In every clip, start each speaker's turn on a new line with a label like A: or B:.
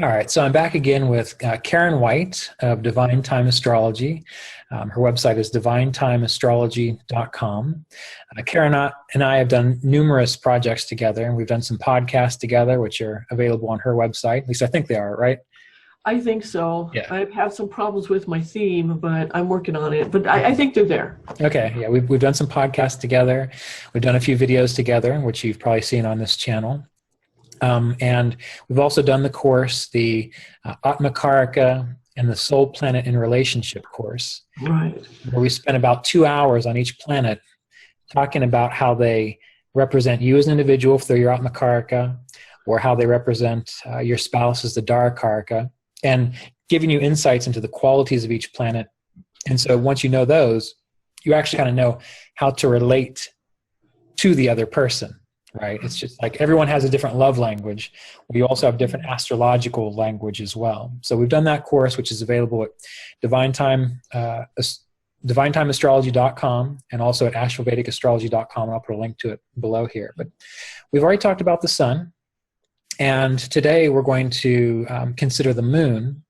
A: All right, so I'm back again with Karen White of Divine Time Astrology. Her website is divinetimeastrology.com. Karen and I have done numerous projects together, and we've done some podcasts together, which are available on her website. At least I think they are, right?
B: I think so.
A: Yeah.
B: I've had some problems with my theme, but I'm working on it. But I think they're there.
A: Okay, yeah, we've done some podcasts together. We've done a few videos together, which you've probably seen on this channel. And we've also done the course, the AtmaKaraka and the Soul Planet in Relationship course,
B: right?
A: Where we spent about 2 hours on each planet talking about how they represent you as an individual through your AtmaKaraka, or how they represent your spouse as the Darakaraka, and giving you insights into the qualities of each planet. And so once you know those, you actually kind of know how to relate to the other person. Right? It's just like everyone has a different love language. We also have different astrological language as well. So we've done that course, which is available at divinetimeastrology.com and also at astrovedicastrology.com. And I'll put a link to it below here. But we've already talked about the sun. And today we're going to consider the moon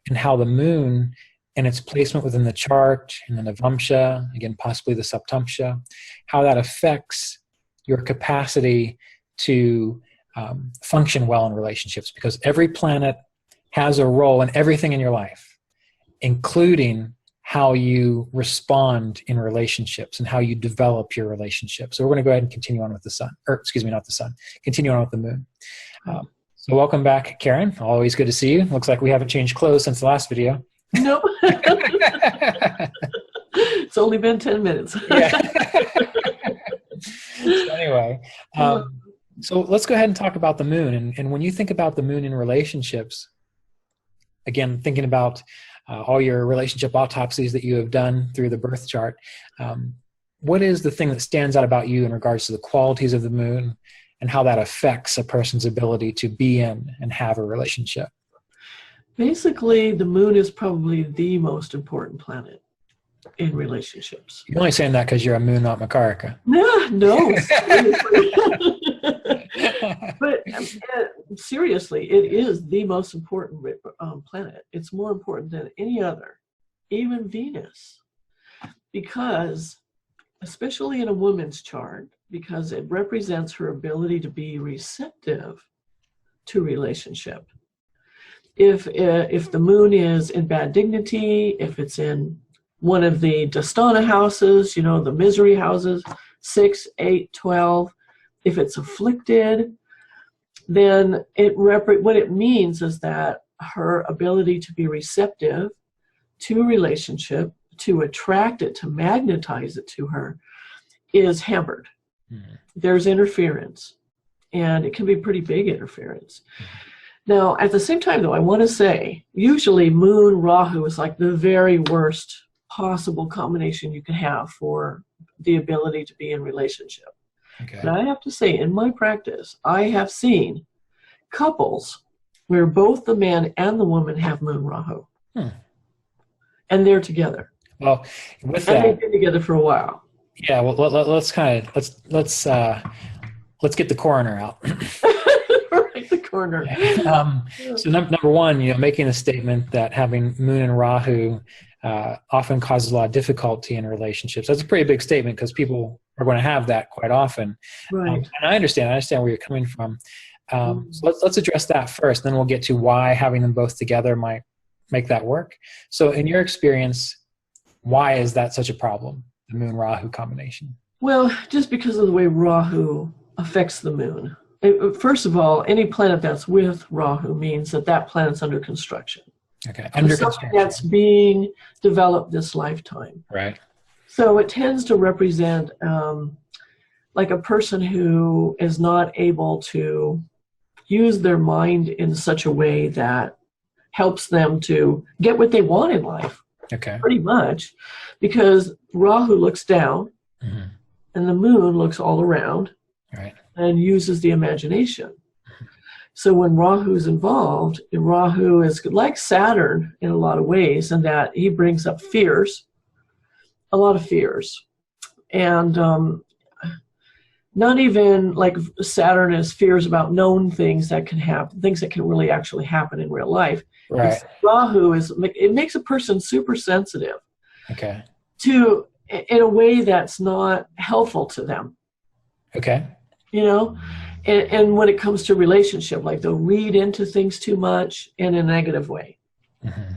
A: and how the moon and its placement within the chart and the navamsha, again, possibly the saptamsha, how that affects your capacity to function well in relationships, because every planet has a role in everything in your life, including how you respond in relationships and how you develop your relationships. So we're going to go ahead and continue on with the sun, or excuse me, not the sun, continue on with the moon. So welcome back, Karen. Always good to see you. Looks like we haven't changed clothes since the last video.
B: Nope. It's only been 10 minutes.
A: Yeah. So anyway, so let's go ahead and talk about the moon. And when you think about the moon in relationships, again, thinking about all your relationship autopsies that you have done through the birth chart, what is the thing that stands out about you in regards to the qualities of the moon and how that affects a person's ability to be in and have a relationship?
B: Basically, the moon is probably the most important planet in relationships.
A: You're only saying that because you're a moon, not AtmaKaraka.
B: No. But seriously, it is the most important planet. It's more important than any other, even Venus, because, especially in a woman's chart, because it represents her ability to be receptive to relationship. If the moon is in bad dignity, if it's in one of the Dastana houses, you know, the misery houses, 6, 8, 12. If it's afflicted, then what it means is that her ability to be receptive to relationship, to attract it, to magnetize it to her, is hampered. Mm-hmm. There's interference, and it can be pretty big interference. Mm-hmm. Now, at the same time, though, I want to say, usually Moon Rahu is like the very worst possible combination you can have for the ability to be in relationship. Okay. And I have to say, in my practice, I have seen couples where both the man and the woman have Moon Rahu. And they're together.
A: Well, with
B: and
A: that,
B: they've been together for a while.
A: Yeah, well, let's get the coroner out.
B: Right, the coroner.
A: So number one, you know, making a statement that having Moon and Rahu often causes a lot of difficulty in relationships. That's a pretty big statement because people are going to have that quite often.
B: Right.
A: And I understand where you're coming from. So let's address that first, then we'll get to why having them both together might make that work. So in your experience, why is that such a problem, the Moon Rahu combination?
B: Well, just because of the way Rahu affects the moon. First of all, any planet that's with Rahu means that planet's under construction.
A: Okay, under construction.
B: That's being developed this lifetime.
A: Right.
B: So it tends to represent like a person who is not able to use their mind in such a way that helps them to get what they want in life.
A: Okay.
B: Pretty much, because Rahu looks down, mm-hmm. and the moon looks all around,
A: right,
B: and uses the imagination. Mm-hmm. So when Rahu is involved, Rahu is like Saturn in a lot of ways, in that he brings up fears, a lot of fears, and Not even like Saturn is fears about known things that can happen, things that can really actually happen in real life.
A: Right.
B: Rahu it makes a person super sensitive.
A: Okay.
B: To in a way that's not helpful to them.
A: Okay.
B: You know, and when it comes to relationship, like they'll read into things too much in a negative way.
A: Mm-hmm.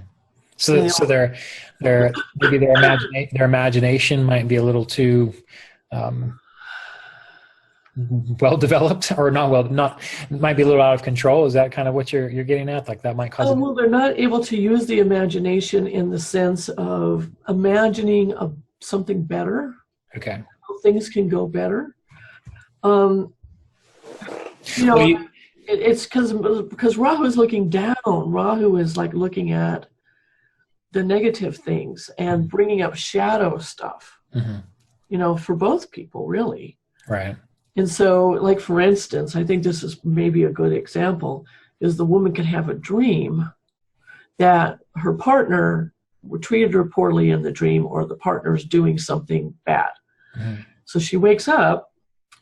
A: So their maybe their imagination might be a little too well developed, or not might be a little out of control. Is that kind of what you're getting at? Like that might cause
B: well, they're not able to use the imagination in the sense of imagining something better.
A: Okay.
B: How things can go better. It's because Rahu is looking down. Rahu is like looking at the negative things and bringing up shadow stuff. Mm-hmm. For both people, really.
A: Right.
B: And so, like, for instance, I think this is maybe a good example, is the woman can have a dream that her partner treated her poorly in the dream, or the partner is doing something bad. Mm-hmm. So she wakes up,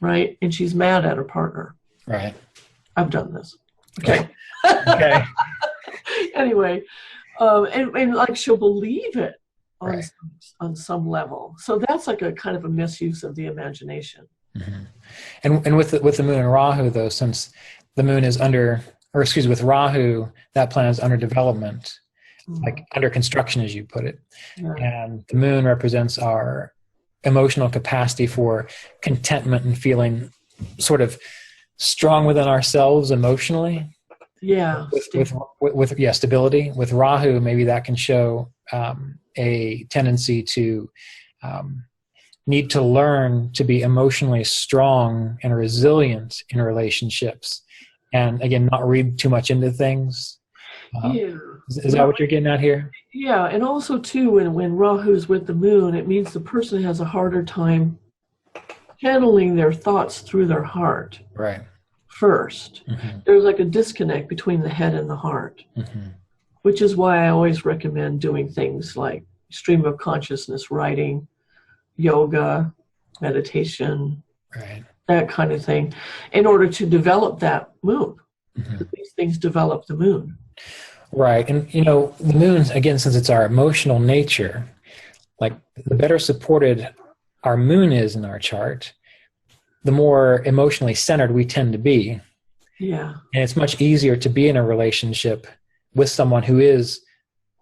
B: right, and she's mad at her partner.
A: Right.
B: I've done this. Okay.
A: Okay.
B: Anyway, and like she'll believe it on some level. So that's like a kind of a misuse of the imagination.
A: Mm-hmm. And with the moon and Rahu, though, since the moon is with Rahu, that planet is under development, like under construction, as you put it. Yeah. And the moon represents our emotional capacity for contentment and feeling sort of strong within ourselves emotionally.
B: Yeah.
A: With stability. With Rahu, maybe that can show a tendency to need to learn to be emotionally strong and resilient in relationships, and again, not read too much into things. Is that what you're getting at here?
B: Yeah, and also too, when Rahu's with the moon, it means the person has a harder time channeling their thoughts through their heart.
A: Right.
B: First, there's like a disconnect between the head and the heart, which is why I always recommend doing things like stream of consciousness writing, yoga, meditation, that kind of thing, in order to develop that moon. These things develop the moon.
A: Right. And, the moon, again, since it's our emotional nature, like the better supported our moon is in our chart, the more emotionally centered we tend to be.
B: Yeah.
A: And it's much easier to be in a relationship with someone who is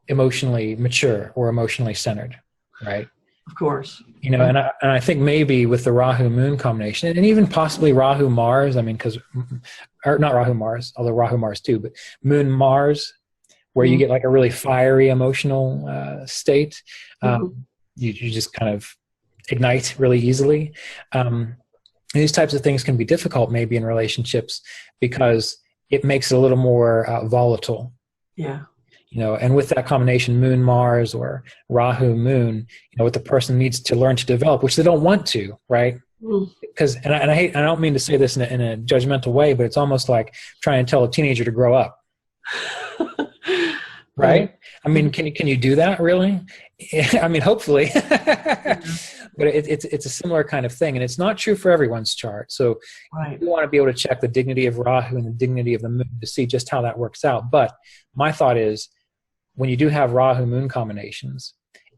A: emotionally mature or emotionally centered, right?
B: Of course.
A: And I think maybe with the Rahu Moon combination, and even possibly Rahu Mars, or not Rahu Mars, although Rahu Mars too, but Moon Mars, where you get like a really fiery emotional state, you just kind of ignite really easily. These types of things can be difficult maybe in relationships because it makes it a little more volatile.
B: Yeah.
A: And with that combination, Moon Mars or Rahu Moon, what the person needs to learn to develop, which they don't want to, right? Because and I don't mean to say this in a judgmental way, but it's almost like trying to tell a teenager to grow up, right? I mean, can you do that really? I mean, hopefully, but it's a similar kind of thing, and it's not true for everyone's chart. So you want to be able to check the dignity of Rahu and the dignity of the moon to see just how that works out. But my thought is, when you do have Rahu Moon combinations,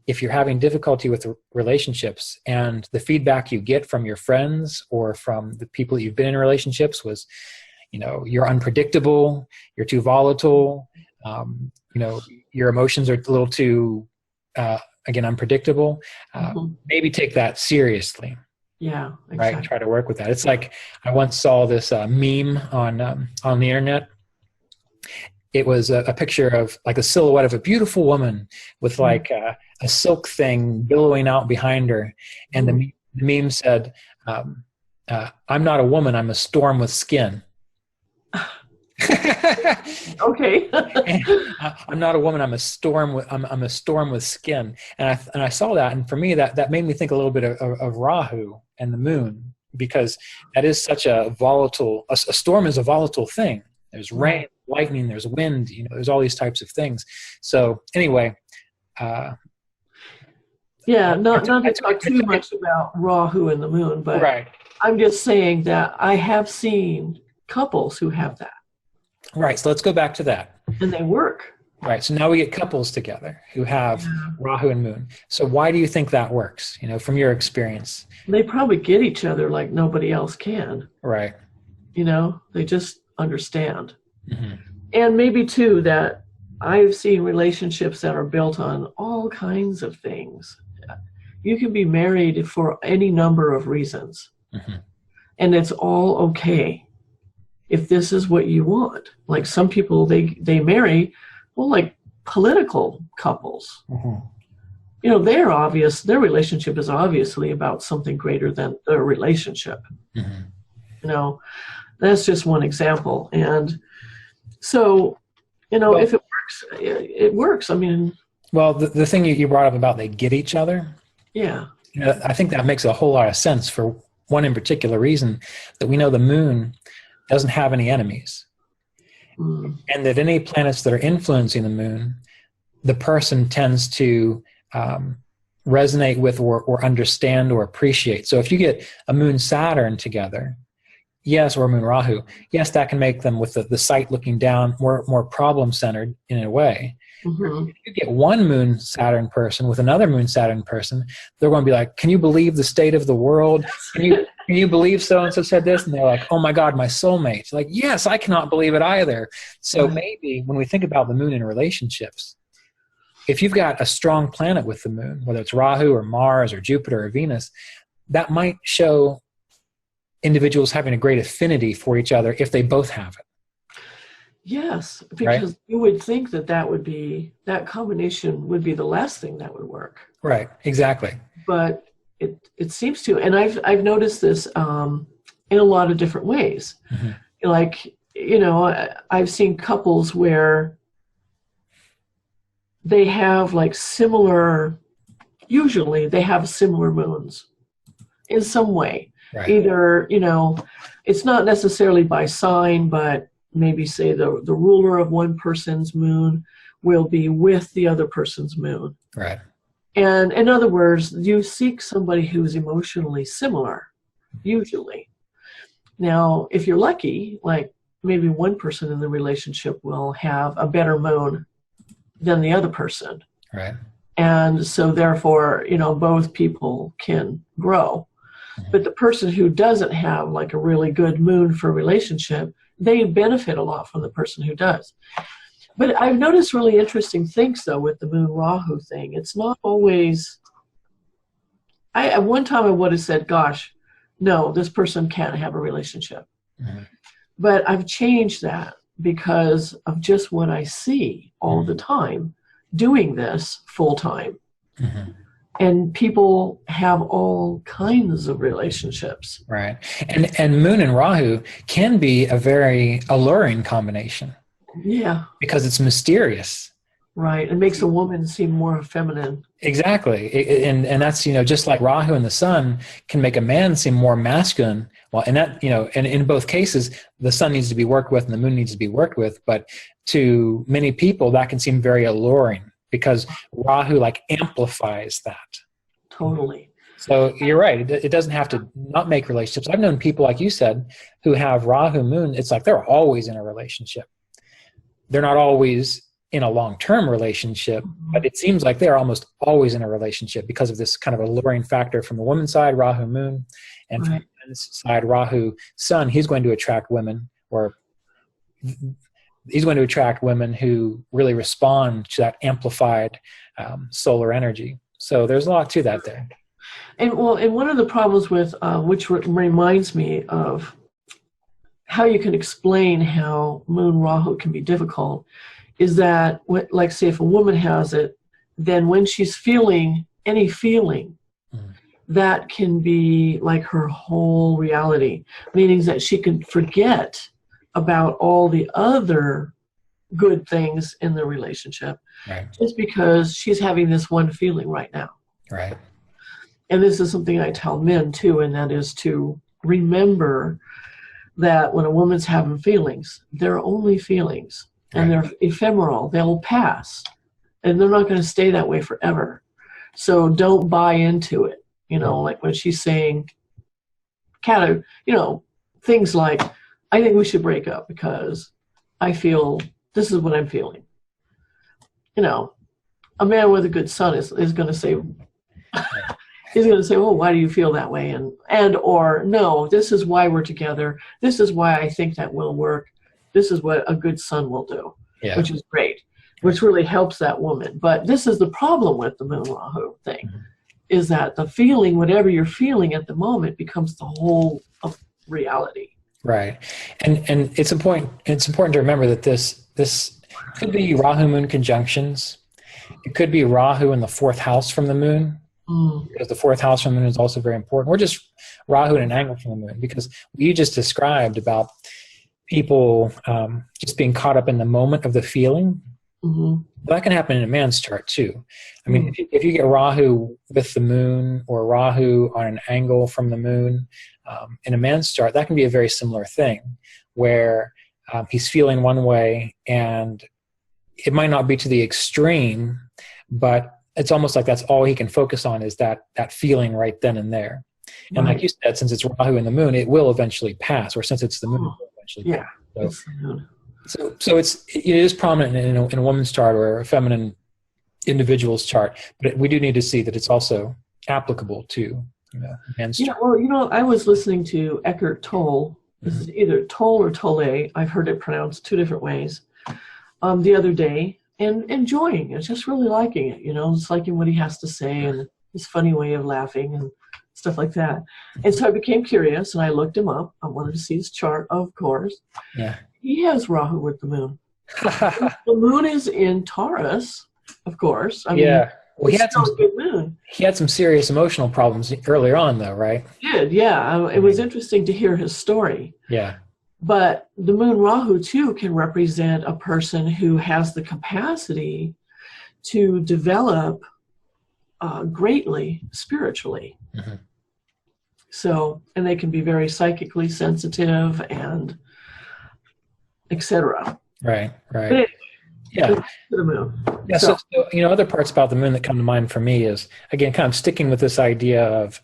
A: if you're having difficulty with relationships and the feedback you get from your friends or from the people that you've been in relationships was, you're unpredictable, you're too volatile, your emotions are a little too, again, unpredictable, maybe take that seriously.
B: Yeah, exactly.
A: Right. And try to work with that. It's like I once saw this meme on the internet. It was a picture of like a silhouette of a beautiful woman with like a silk thing billowing out behind her. And the meme said, I'm not a woman, I'm a storm with skin.
B: Okay.
A: I'm not a woman, I'm a storm with skin. And I saw that, and for me that made me think a little bit of Rahu and the moon, because that is such a volatile, a storm is a volatile thing. There's rain, lightning, there's wind, there's all these types of things. So anyway,
B: not to talk too much about Rahu and the moon, but I'm just saying that I have seen couples who have that.
A: Right. So let's go back to that.
B: And they work.
A: Right. So now we get couples together who have Rahu and Moon. So why do you think that works? From your experience.
B: They probably get each other like nobody else can.
A: Right.
B: They just understand. Mm-hmm. And maybe too that I've seen relationships that are built on all kinds of things. You can be married for any number of reasons. Mm-hmm. And it's all okay if this is what you want. Like some people, they marry, like political couples. Mm-hmm. Their relationship is obviously about something greater than their relationship. Mm-hmm. That's just one example. And so, if it works, it works. I mean.
A: Well, the thing you brought up about they get each other.
B: Yeah.
A: I think that makes a whole lot of sense for one in particular reason, that we know the moon doesn't have any enemies. Mm. And that any planets that are influencing the moon, the person tends to resonate with or understand or appreciate. So if you get a moon Saturn together, yes, or moon Rahu, yes, that can make them, with the sight looking down, more problem-centered in a way. Mm-hmm. If you get one moon Saturn person with another moon Saturn person, they're going to be like, can you believe the state of the world? Can you believe so-and-so said this? And they're like, oh my God, my soulmate. Like, yes, I cannot believe it either. So maybe when we think about the moon in relationships, if you've got a strong planet with the moon, whether it's Rahu or Mars or Jupiter or Venus, that might show individuals having a great affinity for each other if they both have it.
B: Yes, because you would think that combination would be the last thing that would work. Right, exactly. But it seems to, and I've noticed this in a lot of different ways. Mm-hmm. Like, I've seen couples where they have usually they have similar moons in some way. Right. Either, it's not necessarily by sign, but maybe say the ruler of one person's moon will be with the other person's moon. Right. And in other words, you seek somebody who's emotionally similar, usually. Now, if you're lucky, like maybe one person in the relationship will have a better moon than the other person. Right. And so therefore, both people can grow. Mm-hmm. But the person who doesn't have like a really good moon for a relationship, they benefit a lot from the person who does. But I've noticed really interesting things, though, with the moon Rahu thing. It's not always... at one time I would have said, gosh, no, this person can't have a relationship. Mm-hmm. But I've changed that because of just what I see all the time doing this full time. Mm-hmm. And people have all kinds of relationships. Right. And Moon and Rahu can be a very alluring combination. Yeah. Because it's mysterious. Right. It makes a woman seem more feminine. Exactly. And that's, just like Rahu and the sun can make a man seem more masculine. Well, and that, and in both cases, the sun needs to be worked with and the moon needs to be worked with. But to many people, that can seem very alluring, because Rahu amplifies that. Totally. So you're right. It doesn't have to not make relationships. I've known people, like you said, who have Rahu moon. It's like they're always in a relationship. They're not always in a long-term relationship, but it seems like they're almost always in a relationship because of this kind of alluring factor from the woman's side, Rahu moon, and from the men's side, Rahu sun. He's going to attract women, or he's going to attract women who really respond to that amplified solar energy. So there's a lot to that there. And one of the problems with, which reminds me of how you can explain how Moon Rahu can be difficult, is that, like, say, if a woman has it, then when she's feeling any feeling, that can be like her whole reality, meaning that she can forget about all the other good things in the relationship, right, just because she's having this one feeling right now. Right. And this is something I tell men too, and that is to remember that when a woman's having feelings, they're only feelings, and they're ephemeral. They'll pass, and they're not going to stay that way forever. So don't buy into it. Like when she's saying, things like, I think we should break up because I feel this is what I'm feeling. A man with a good sun is going to say, he's going to say, well, why do you feel that way? And or no, this is why we're together. This is why I think that will work. This is what a good son will do, which is great, which really helps that woman. But this is the problem with the Moon Rahu thing, is that the feeling, whatever you're feeling at the moment, becomes the whole of reality.
A: Right. And it's important to remember that this could be Rahu Moon conjunctions. It could be Rahu in the 4th house from the moon, because the 4th house from the moon is also very important. Or just Rahu in an angle from the moon, because what you just described about people just being caught up in the moment of the feeling, that can happen in a man's chart too. I mean, if you get Rahu with the moon or Rahu on an angle from the moon in a man's chart, that can be a very similar thing, where he's feeling one way, and it might not be to the extreme, but it's almost like that's all he can focus on, is that feeling right then and there. And like you said, since it's Rahu in the moon, it will eventually pass, or since it's the moon, it will eventually pass. So it is prominent in a woman's chart or a feminine individual's chart, but we do need to see that it's also applicable to men's chart.
B: Well, I was listening to Eckhart Tolle. This is either Tolle or Tolle. I've heard it pronounced 2 different ways. The other day, and enjoying it, just really liking it, just liking what he has to say and his funny way of laughing and stuff like that. And so I became curious, and I looked him up. I wanted to see his chart, of course.
A: Yeah.
B: He has Rahu with the moon. The moon is in Taurus, of course. I mean, well, he had some good moon.
A: He had some serious emotional problems earlier on, though, right?
B: He did, yeah. It was interesting to hear his story.
A: Yeah.
B: But the moon Rahu, too, can represent a person who has the capacity to develop greatly spiritually. So, and they can be very psychically sensitive and etc.
A: Right.
B: Yeah. To the moon.
A: Yeah. So, other parts about the moon that come to mind for me is, again, kind of sticking with this idea of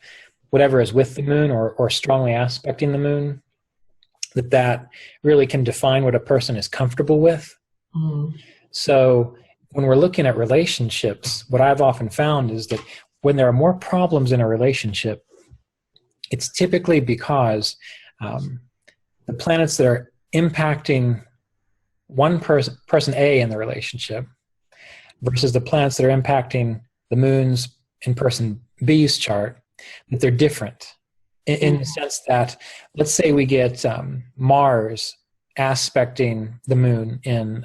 A: whatever is with the moon or strongly aspecting the moon, that really can define what a person is comfortable with. So when we're looking at relationships, what I've often found is that when there are more problems in a relationship, it's typically because the planets that are impacting one person A in the relationship versus the planets that are impacting the moons in person B's chart, that they're different. In the sense that, let's say we get Mars aspecting the moon in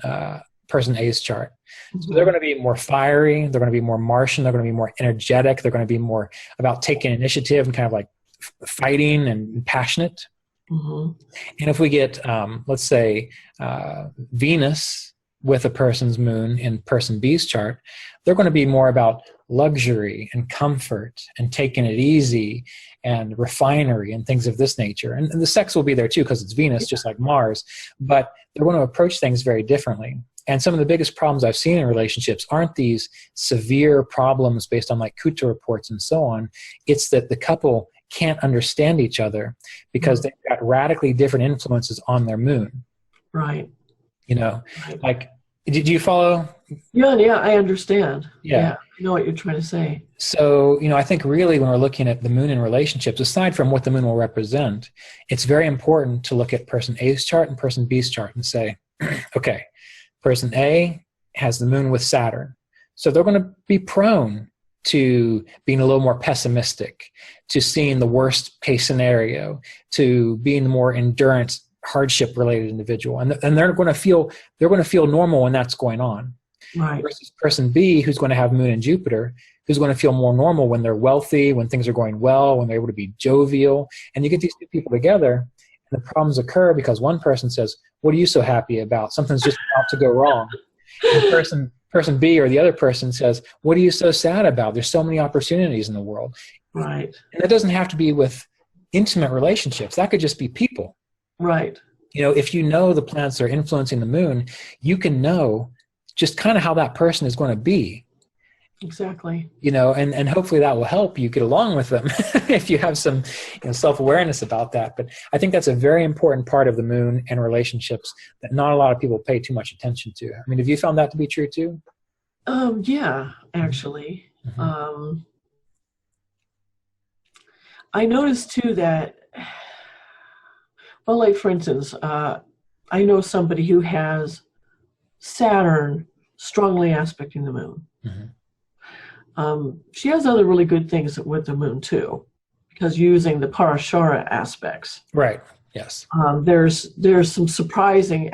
A: person A's chart. So they're going to be more fiery, they're going to be more Martian, they're going to be more energetic, they're going to be more about taking initiative and kind of like fighting and passionate. And if we get, let's say, Venus with a person's moon in person B's chart, they're going to be more about luxury and comfort and taking it easy and refinery and things of this nature. And the sex will be there too, because it's Venus, just like Mars, but they're going to approach things very differently. And some of the biggest problems I've seen in relationships aren't these severe problems based on like Kuta reports and so on. It's that the couple can't understand each other because they've got radically different influences on their moon.
B: Right.
A: Like, did you follow?
B: Yeah, I understand. Yeah, I know what you're trying to say.
A: So, I think really when we're looking at the moon in relationships, aside from what the moon will represent, it's very important to look at person A's chart and person B's chart and say, okay, person A has the moon with Saturn. So they're going to be prone to being a little more pessimistic, to seeing the worst case scenario, to being the more endurance, hardship related individual. And they're going to feel normal when that's going on.
B: Right.
A: Versus person B, who's going to have moon and Jupiter, who's going to feel more normal when they're wealthy, when things are going well, when they're able to be jovial. And you get these two people together, and the problems occur because one person says, what are you so happy about? Something's just about to go wrong. And person B or the other person says, what are you so sad about? There's so many opportunities in the world.
B: Right.
A: And that doesn't have to be with intimate relationships. That could just be people.
B: Right.
A: If you know the planets that are influencing the moon, you can know just kind of how that person is going to be.
B: Exactly.
A: And hopefully that will help you get along with them if you have some self-awareness about that. But I think that's a very important part of the moon and relationships that not a lot of people pay too much attention to. I mean, have you found that to be true too?
B: Yeah, actually.
A: Mm-hmm.
B: I noticed too that, well, like for instance, I know somebody who has Saturn strongly aspecting the moon. She has other really good things with the moon too, because using the Parashara aspects.
A: Right. Yes.
B: There's some surprising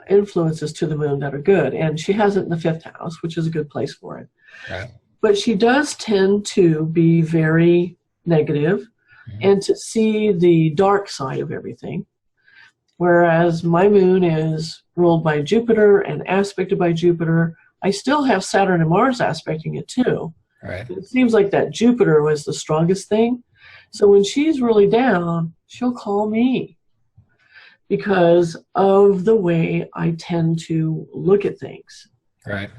B: influences to the moon that are good, and she has it in the 5th house, which is a good place for it.
A: Right.
B: But she does tend to be very negative and to see the dark side of everything. Whereas my moon is ruled by Jupiter and aspected by Jupiter, I still have Saturn and Mars aspecting it too.
A: Right.
B: It seems like that Jupiter was the strongest thing. So when she's really down, she'll call me because of the way I tend to look at things.
A: Right.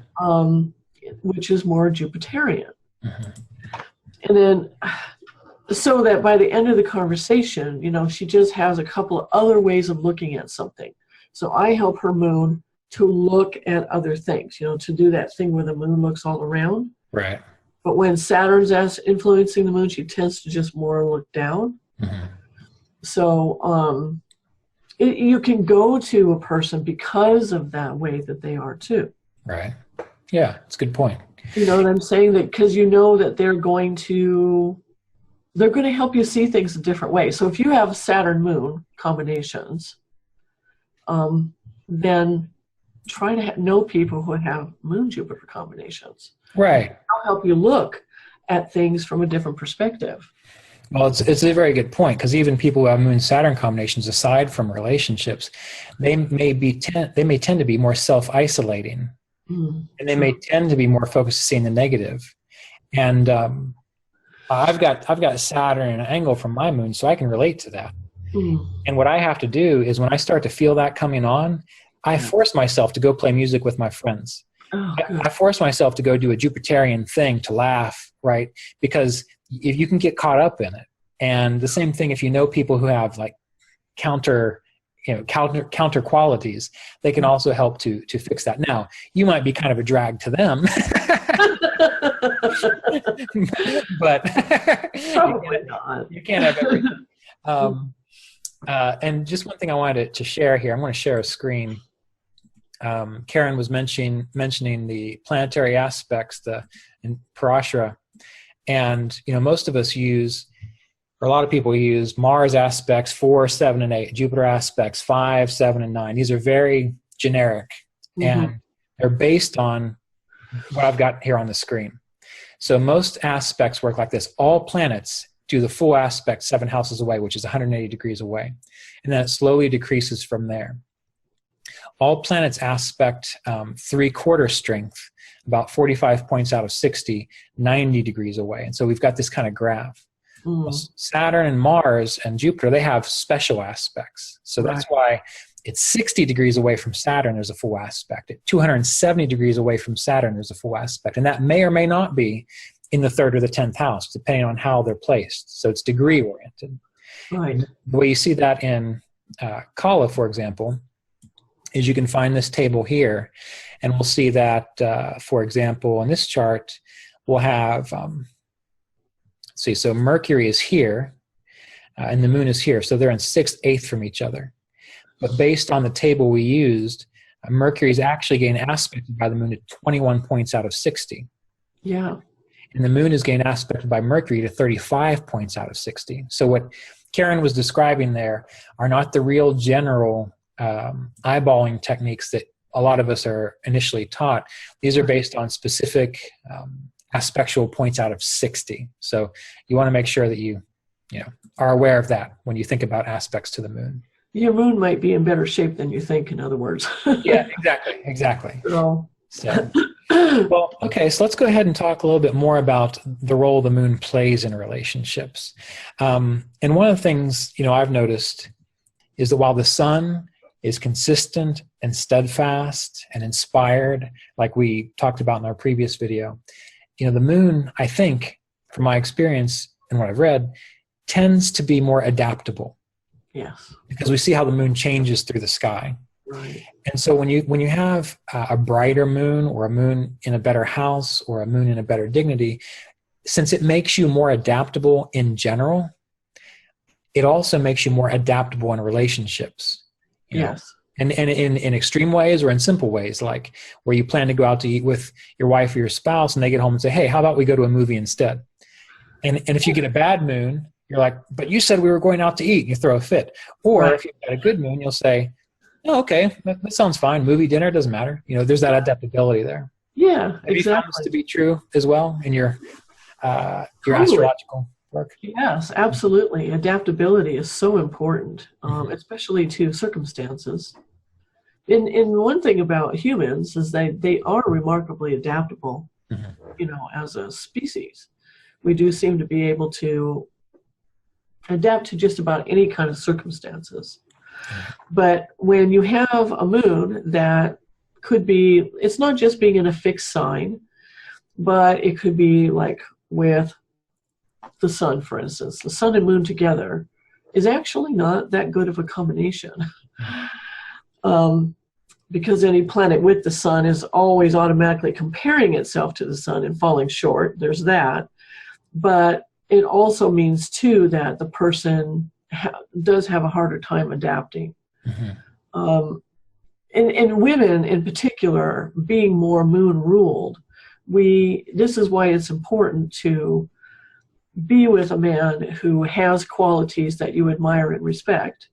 B: Which is more Jupiterian. And then, so that by the end of the conversation, she just has a couple of other ways of looking at something. So I help her moon to look at other things, to do that thing where the moon looks all around.
A: Right.
B: But when Saturn's influencing the moon, she tends to just more look down. So you can go to a person because of that way that they are too.
A: Right. Yeah, it's a good point.
B: You know what I'm saying? That because you know that they're going to help you see things a different way. So if you have Saturn Moon combinations, then try to know people who have Moon Jupiter combinations.
A: Right.
B: I'll help you look at things from a different perspective.
A: Well, it's a very good point, because even people who have Moon Saturn combinations, aside from relationships, they may tend to be more self-isolating. And they may tend to be more focused on seeing the negative. And I've got Saturn in an angle from my moon, so I can relate to that. And what I have to do is when I start to feel that coming on, I force myself to go play music with my friends. I force myself to go do a Jupiterian thing to laugh, right? Because if you can get caught up in it. And the same thing if you know people who have like counter qualities, they can also help to fix that. Now, you might be kind of a drag to them, but you can't have everything. And just one thing I wanted to share here, I'm going to share a screen. Karen was mentioning the planetary aspects, in Parashara, and most of us use, or a lot of people use, Mars aspects 4, 7, and 8, Jupiter aspects 5, 7, and 9. These are very generic, and they're based on what I've got here on the screen. So most aspects work like this. All planets do the full aspect 7 houses away, which is 180 degrees away, and then it slowly decreases from there. All planets aspect 3/4 strength, about 45 points out of 60, 90 degrees away. And so we've got this kind of graph. Saturn and Mars and Jupiter, they have special aspects. So that's why it's 60 degrees away from Saturn, there's a full aspect. At 270 degrees away from Saturn, there's a full aspect. And that may or may not be in the 3rd or the 10th house, depending on how they're placed. So it's degree oriented.
B: Right.
A: The way you see that in Kala, for example, is you can find this table here, and we'll see that, for example, in this chart, we'll have, so Mercury is here, and the moon is here, so they're in 6th, 8th from each other. But based on the table we used, Mercury is actually getting aspected by the moon at 21 points out of 60.
B: Yeah.
A: And the moon is getting aspected by Mercury to 35 points out of 60. So what Karen was describing there are not the real general eyeballing techniques that a lot of us are initially taught. These are based on specific aspectual points out of 60. So you want to make sure that you are aware of that when you think about aspects to the moon.
B: Your moon might be in better shape than you think, in other words.
A: Yeah, exactly.
B: So,
A: well, okay, so let's go ahead and talk a little bit more about the role the moon plays in relationships. And one of the things, I've noticed is that while the sun is consistent and steadfast and inspired, like we talked about in our previous video, the moon, I think, from my experience and what I've read, tends to be more adaptable.
B: Yes.
A: Because we see how the moon changes through the sky.
B: Right.
A: And so when you have a brighter moon, or a moon in a better house, or a moon in a better dignity, since it makes you more adaptable in general, it also makes you more adaptable in relationships.
B: Yes.
A: And in extreme ways or in simple ways, like where you plan to go out to eat with your wife or your spouse, and they get home and say, hey, how about we go to a movie instead? And if you get a bad moon, you're like, but you said we were going out to eat, and you throw a fit. Or
B: Right.
A: if you've got a good moon, you'll say, oh, okay, that sounds fine. Movie, dinner, doesn't matter. There's that adaptability there.
B: Yeah,
A: Have you found this to be true as well in your
B: Totally.
A: astrological work?
B: Yes, absolutely. Adaptability is so important, especially to circumstances. And one thing about humans is they are remarkably adaptable, as a species. We do seem to be able to adapt to just about any kind of circumstances. But when you have a moon that could be, it's not just being in a fixed sign, but it could be like with the sun, for instance. The sun and moon together is actually not that good of a combination. Because any planet with the sun is always automatically comparing itself to the sun and falling short. There's that. But it also means, too, that the person does have a harder time adapting. And women in particular, being more moon ruled, this is why it's important to be with a man who has qualities that you admire and respect,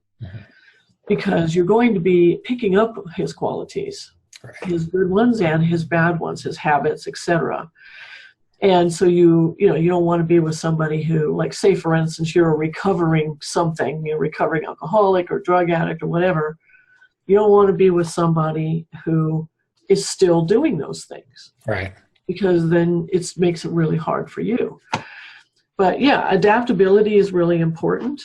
B: because you're going to be picking up his qualities, his good ones and his bad ones, his habits, etc. And so you don't want to be with somebody who, like, say for instance, you're a recovering alcoholic or drug addict or whatever. You don't want to be with somebody who is still doing those things. Right. Because then it makes it really hard for you. But yeah, adaptability is really important,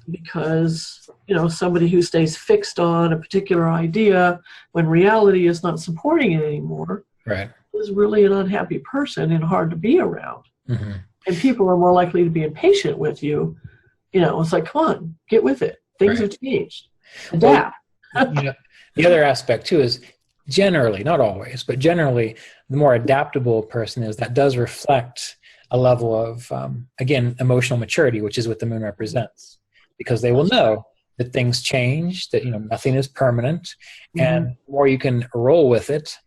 B: because, somebody who stays fixed on a particular idea when reality is not supporting it anymore, right, is really an unhappy person and hard to be around. And people are more likely to be impatient with you. It's like, come on, get with it. Things have changed. Adapt.
A: Well, the other aspect too is, generally, not always, but generally, the more adaptable a person is, that does reflect a level of, again, emotional maturity, which is what the moon represents, because they will know that things change, that nothing is permanent, and the more you can roll with it,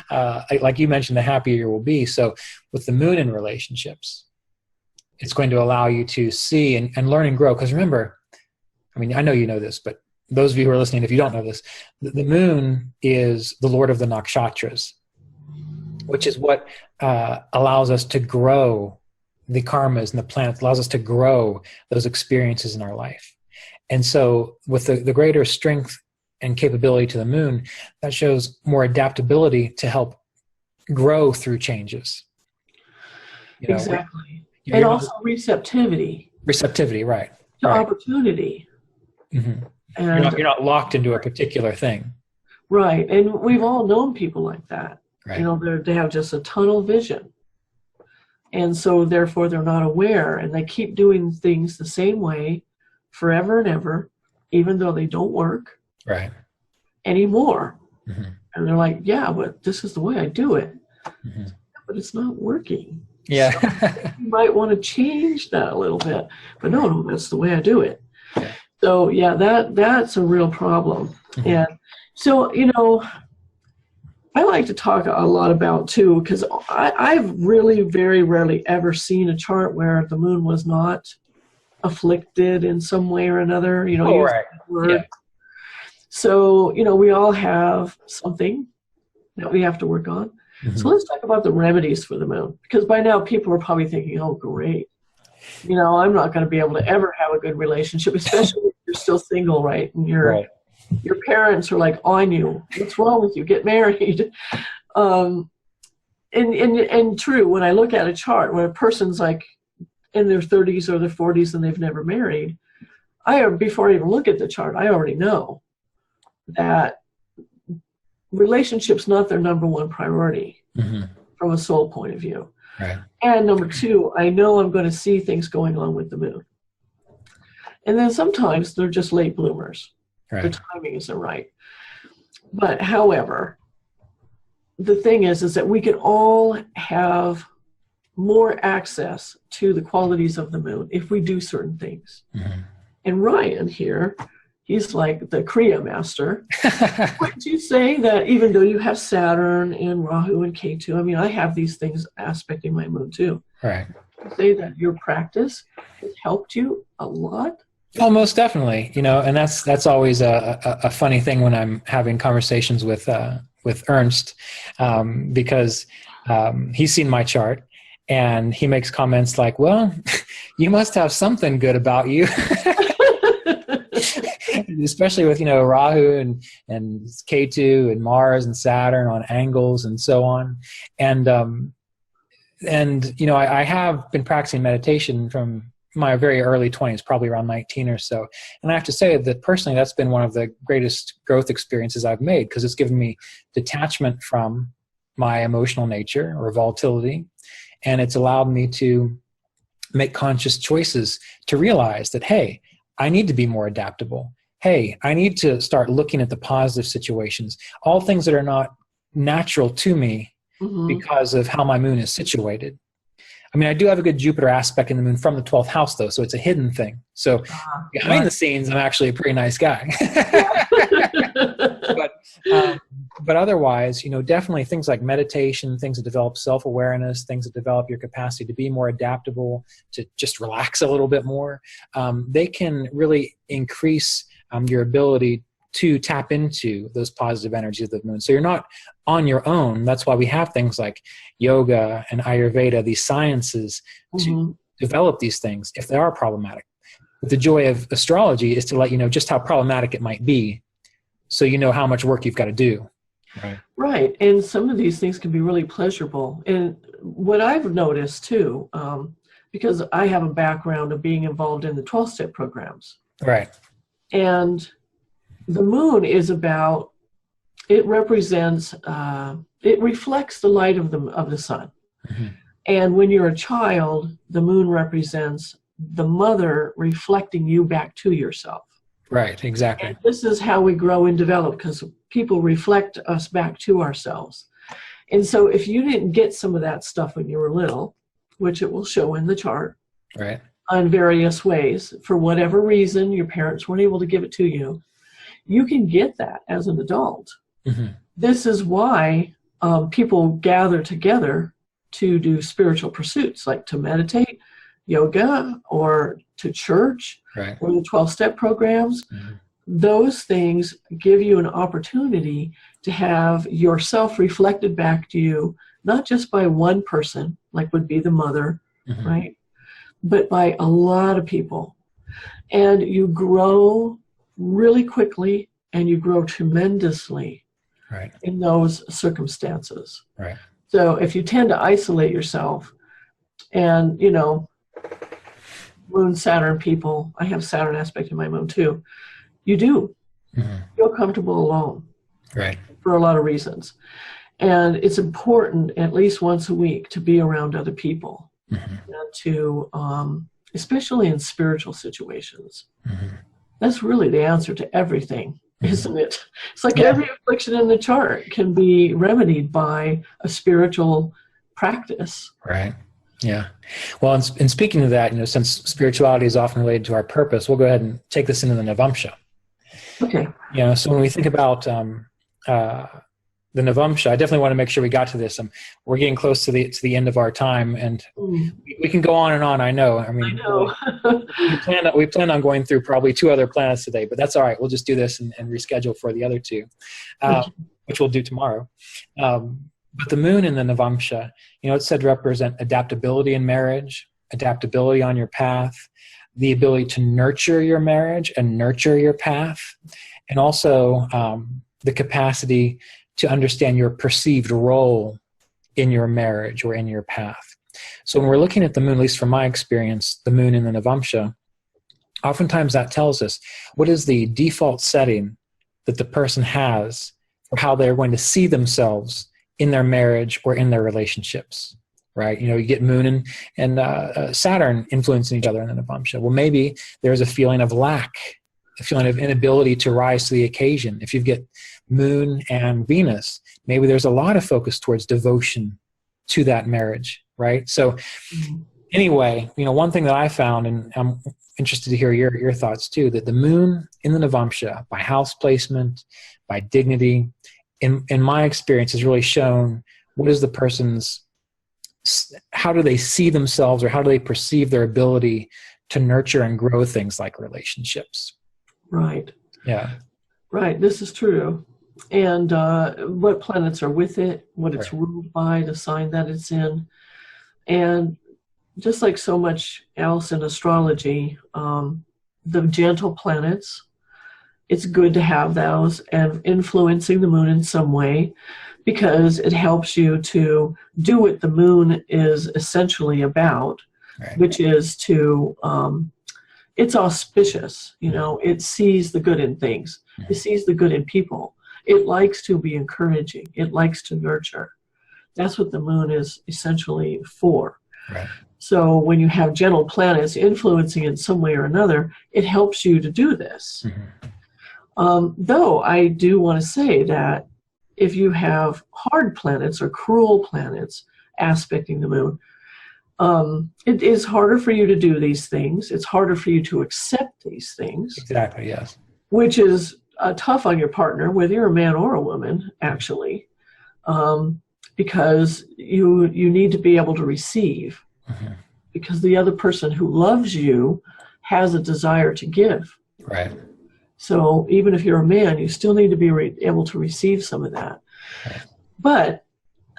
A: like you mentioned, the happier you will be. So with the moon in relationships, it's going to allow you to see and learn and grow. Because remember, I know you know this, but those of you who are listening, if you don't know this, the moon is the lord of the nakshatras, which is what allows us to grow the karmas and the planets, allows us to grow those experiences in our life. And so with the greater strength and capability to the moon, that shows more adaptability to help grow through changes.
B: Exactly. And also receptivity.
A: Receptivity, right.
B: To opportunity.
A: And you're not locked into a particular thing.
B: Right. And we've all known people like that. Right. They have just a tunnel vision. And so therefore they're not aware, and they keep doing things the same way forever and ever, even though they don't work anymore. And they're like, yeah, but this is the way I do it. But it's not working. Yeah. So you might want to change that a little bit. But no, that's the way I do it. Yeah. So yeah, that's a real problem. And so, I like to talk a lot about, too, because I've really very rarely ever seen a chart where the moon was not afflicted in some way or another, word. Yeah. So, we all have something that we have to work on. So let's talk about the remedies for the moon, because by now people are probably thinking, oh, great. I'm not going to be able to ever have a good relationship, especially if you're still single, right? And your parents are like on you. What's wrong with you? Get married. And true, when I look at a chart, when a person's like in their 30s or their 40s and they've never married, before I even look at the chart, I already know that relationship's not their number one priority. From from a soul point of view.
A: Right.
B: And number two, I know I'm going to see things going on with the moon. And then sometimes they're just late bloomers.
A: Right.
B: The timing isn't right. But however, the thing is that we can all have more access to the qualities of the moon if we do certain things.
A: Mm-hmm.
B: And Ryan here, he's like the Kriya master. Would you say that even though you have Saturn and Rahu and Ketu, I mean, I have these things aspecting my moon too.
A: Right.
B: Would you say that your practice has helped you a lot?
A: Oh, most definitely. You know, and that's always a funny thing when I'm having conversations with Ernst, because he's seen my chart and he makes comments like, "Well, you must have something good about you." Especially with, you know, Rahu and Ketu and Mars and Saturn on angles and so on. And you know, I have been practicing meditation from my very early 20s, probably around 19 or so. And I have to say that personally, that's been one of the greatest growth experiences I've made, because it's given me detachment from my emotional nature or volatility. And it's allowed me to make conscious choices to realize that, hey, I need to be more adaptable. Hey, I need to start looking at the positive situations, all things that are not natural to me because of how my moon is situated. I mean, I do have a good Jupiter aspect in the moon from the 12th house, though, so it's a hidden thing. So behind the scenes, I'm actually a pretty nice guy. But otherwise, you know, definitely things like meditation, things that develop self-awareness, things that develop your capacity to be more adaptable, to just relax a little bit more, they can really increase your ability to tap into those positive energies of the moon. So you're not on your own. That's why we have things like yoga and Ayurveda, these sciences, to develop these things if they are problematic. But the joy of astrology is to let you know just how problematic it might be, so you know how much work you've got to do. Right.
B: Right. And some of these things can be really pleasurable. And what I've noticed too, because I have a background of being involved in the 12-step programs.
A: Right.
B: And the moon is about, it represents, it reflects the light of the sun. And when you're a child, the moon represents the mother reflecting you back to yourself.
A: Right, exactly.
B: And this is how we grow and develop, because people reflect us back to ourselves. And so if you didn't get some of that stuff when you were little, which it will show in the chart,
A: right,
B: on various ways, for whatever reason, your parents weren't able to give it to you, you can get that as an adult. This is why people gather together to do spiritual pursuits, like to meditate, yoga, or to church,
A: right,
B: or the 12-step programs. Those things give you an opportunity to have yourself reflected back to you, not just by one person, like would be the mother, right, but by a lot of people. And you grow really quickly, and you grow tremendously in those circumstances.
A: Right.
B: So if you tend to isolate yourself, and, you know, Moon, Saturn people, I have Saturn aspect in my moon too, you do feel comfortable alone, right, for a lot of reasons. And it's important at least once a week to be around other people, and to, especially in spiritual situations. That's really the answer to everything, isn't it? It's like every affliction in the chart can be remedied by a spiritual practice.
A: Right. Yeah. Well, and speaking of that, you know, since spirituality is often related to our purpose, we'll go ahead and take this into the navamsha. Okay. You know, so when we think about the navamsha, I definitely want to make sure we got to this. We're getting close to the end of our time, and we can go on and on. I know. I mean, we plan on going through probably 2 other planets today, but that's all right. We'll just do this and reschedule for the other 2, which we'll do tomorrow. But the moon in the navamsha, you know, it's said to represent adaptability in marriage, adaptability on your path, the ability to nurture your marriage and nurture your path, and also the capacity to understand your perceived role in your marriage or in your path. So when we're looking at the moon, at least from my experience, the moon in the navamsha, oftentimes that tells us what is the default setting that the person has for how they're going to see themselves in their marriage or in their relationships, right? You get Moon and Saturn influencing each other in the navamsha. Well, maybe there's a feeling of lack, a feeling of inability to rise to the occasion. If you get Moon and Venus, maybe there's a lot of focus towards devotion to that marriage, right? So anyway, one thing that I found, and I'm interested to hear your thoughts too, that the Moon in the navamsha, by house placement, by dignity, in my experience, has really shown what is the person's, how do they see themselves, or how do they perceive their ability to nurture and grow things like relationships.
B: Right.
A: Yeah.
B: Right. This is true. And what planets are with it, what it's ruled by, the sign that it's in. And just like so much else in astrology, the gentle planets, it's good to have those and influencing the moon in some way, because it helps you to do what the moon is essentially about, which is to, it's auspicious, it sees the good in things. It sees the good in people. It likes to be encouraging. It likes to nurture. That's what the moon is essentially for.
A: Right.
B: So when you have gentle planets influencing in some way or another, it helps you to do this. Though I do want to say that if you have hard planets or cruel planets aspecting the moon, it is harder for you to do these things. It's harder for you to accept these things.
A: Exactly, yes.
B: Which is tough on your partner, whether you're a man or a woman, actually, because you need to be able to receive. Because the other person who loves you has a desire to give.
A: Right.
B: So even if you're a man, you still need to be able to receive some of that.
A: Right.
B: But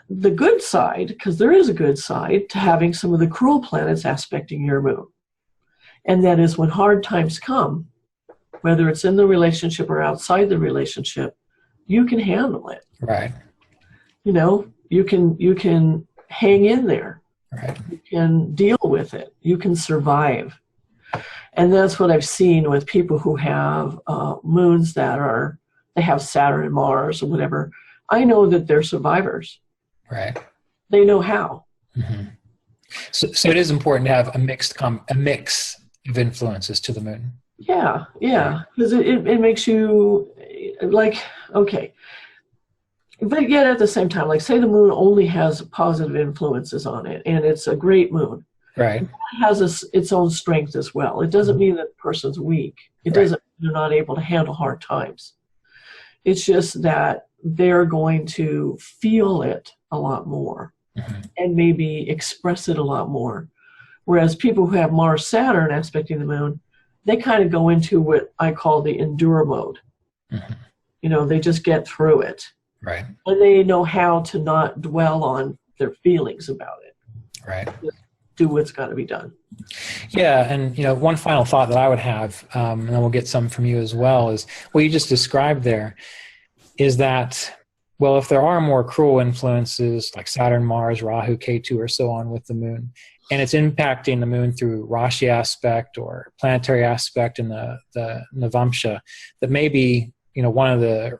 B: the good side, because there is a good side to having some of the cruel planets aspecting your moon, and that is when hard times come, whether it's in the relationship or outside the relationship, you can handle it.
A: Right.
B: You can hang in there.
A: Right.
B: You can deal with it. You can survive. And that's what I've seen with people who have moons that they have Saturn and Mars or whatever. I know that they're survivors.
A: Right.
B: They know how.
A: So it is important to have a mix of influences to the moon.
B: Yeah, because it makes you like, okay. But yet at the same time, like say the moon only has positive influences on it and it's a great moon.
A: Right.
B: It has its own strength as well. It doesn't mean that the person's weak. It doesn't mean they're not able to handle hard times. It's just that they're going to feel it a lot more and maybe express it a lot more. Whereas people who have Mars Saturn aspecting the moon, they kind of go into what I call the endure mode. They just get through it.
A: Right.
B: And they know how to not dwell on their feelings about it.
A: Right.
B: Just do what's got to be done.
A: Yeah, and one final thought that I would have, and then we'll get some from you as well, is what you just described there, is that, well, if there are more cruel influences like Saturn, Mars, Rahu, Ketu, or so on with the moon, and it's impacting the moon through Rashi aspect or planetary aspect in the navamsha, that maybe one of the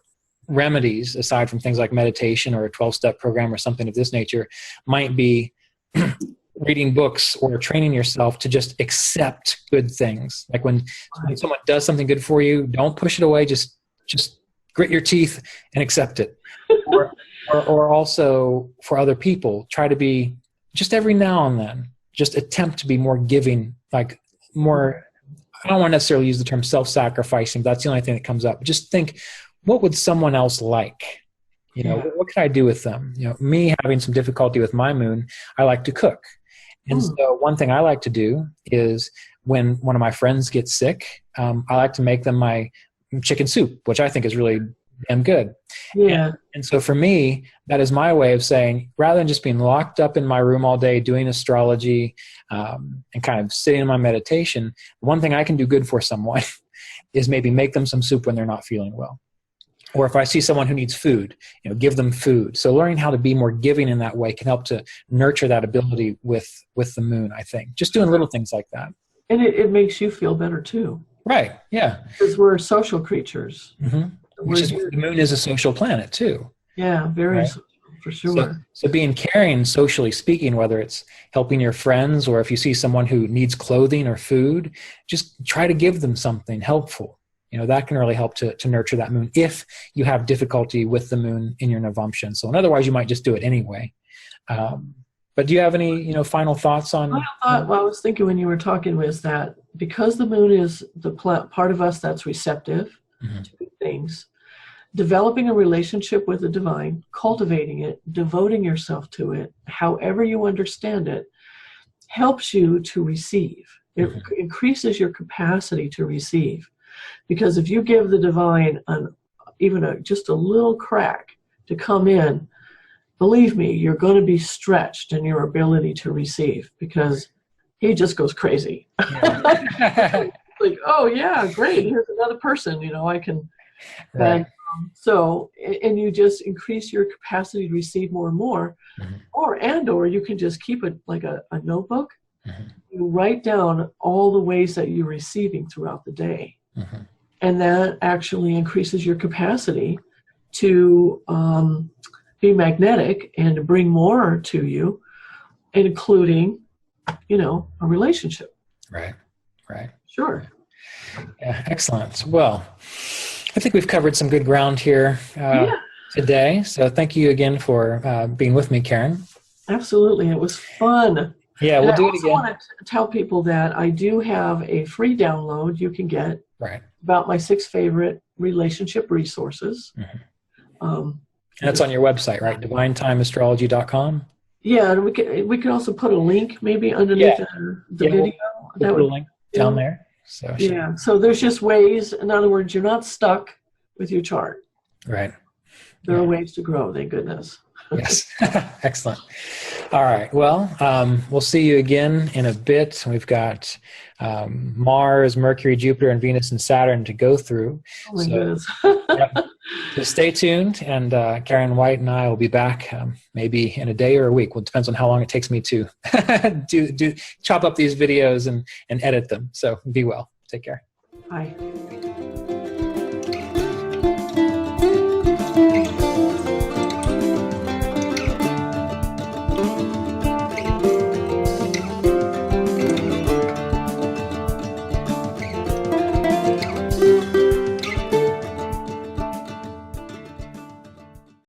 A: remedies, aside from things like meditation or a 12-step program or something of this nature, might be reading books or training yourself to just accept good things. Like when someone does something good for you, don't push it away. Just grit your teeth and accept it. or also for other people, try to be just every now and then, just attempt to be more giving, like more, I don't want to necessarily use the term self-sacrificing, but that's the only thing that comes up. Just think, what would someone else like? What could I do with them? Me having some difficulty with my moon, I like to cook. And so one thing I like to do is when one of my friends gets sick, I like to make them my chicken soup, which I think is really damn good.
B: Yeah.
A: And so for me, that is my way of saying, rather than just being locked up in my room all day doing astrology and kind of sitting in my meditation, one thing I can do good for someone is maybe make them some soup when they're not feeling well. Or if I see someone who needs food, give them food. So learning how to be more giving in that way can help to nurture that ability with the moon, I think. Just doing little things like that.
B: And it makes you feel better too.
A: Right, yeah.
B: Because we're social creatures.
A: The moon is a social planet too.
B: Yeah, very social, for sure.
A: So being caring, socially speaking, whether it's helping your friends or if you see someone who needs clothing or food, just try to give them something helpful. You know, that can really help to nurture that moon if you have difficulty with the moon in your navamsha. So, and otherwise, you might just do it anyway. But do you have any, you know, final thoughts on?
B: Final thought, well, I was thinking when you were talking was that because the moon is the part of us that's receptive to things, developing a relationship with the divine, cultivating it, devoting yourself to it, however you understand it, helps you to receive. It increases your capacity to receive. Because if you give the divine just a little crack to come in, believe me, you're going to be stretched in your ability to receive because he just goes crazy. Yeah. Like, oh yeah, great, here's another person, you know, I can.
A: Right.
B: And you just increase your capacity to receive more and more, or you can just keep it like a notebook. You write down all the ways that you're receiving throughout the day. And that actually increases your capacity to be magnetic and to bring more to you, including, you know, a relationship.
A: Right.
B: Sure.
A: Yeah, excellent. Well, I think we've covered some good ground here today. So thank you again for being with me, Karen.
B: Absolutely. It was fun.
A: Yeah, we'll do it again.
B: I want to tell people that I do have a free download you can get about my 6 favorite relationship resources.
A: And that's on your website, right? DivineTimeAstrology.com.
B: Yeah, and we could also put a link maybe underneath the video.
A: We'll put a link down there. So
B: so there's just ways. In other words, you're not stuck with your chart.
A: Right.
B: There are ways to grow. Thank goodness.
A: Yes. Excellent. All right. Well, we'll see you again in a bit. We've got Mars, Mercury, Jupiter, and Venus and Saturn to go through.
B: Oh my goodness.
A: So stay tuned, and Karen White and I will be back maybe in a day or a week. Well, it depends on how long it takes me to chop up these videos and edit them. So be well. Take care.
B: Bye.